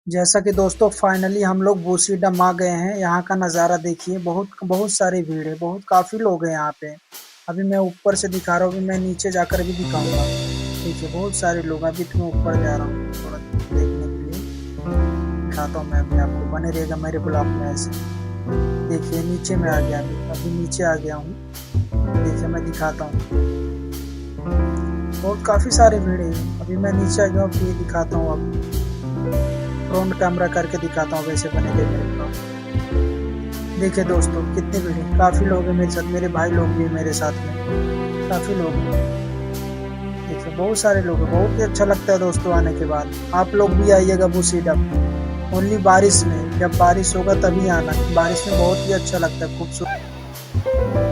जैसा कि दोस्तों फाइनली हम लोग बूशी डैम आ गए हैं। यहाँ का नज़ारा देखिए, बहुत बहुत सारी भीड़ है, बहुत काफ़ी लोग हैं यहाँ पे। अभी मैं ऊपर से दिखा रहा हूँ, अभी मैं नीचे जाकर भी दिखाऊंगा। देखिए बहुत सारे लोग, अभी तो मैं ऊपर जा रहा हूँ थोड़ा देखने के लिए। दिखाता हूँ मैं अभी आपको, बने रहेगा मेरे ब्लॉग में ऐसे। देखिए नीचे में आ गया, अभी नीचे आ गया हूँ। देखिए मैं दिखाता हूँ, बहुत काफ़ी सारी भीड़ है। अभी मैं नीचे आ गया हूँ, फिर दिखाता हूँ आपको, फ्रंट कैमरा करके दिखाता हूँ वैसे बनेगा मेरे ब्लॉग। देखिए दोस्तों कितनी भीड़ है, काफ़ी लोग हैं मेरे साथ, मेरे भाई लोग भी मेरे साथ में, काफ़ी लोग हैं। देखिए बहुत सारे लोग हैं, बहुत ही अच्छा लगता है दोस्तों आने के बाद। आप लोग भी आइएगा बूशी डैम, ओनली बारिश में, जब बारिश होगा तभी आना। बारिश में बहुत ही अच्छा लगता है, खूबसूरत।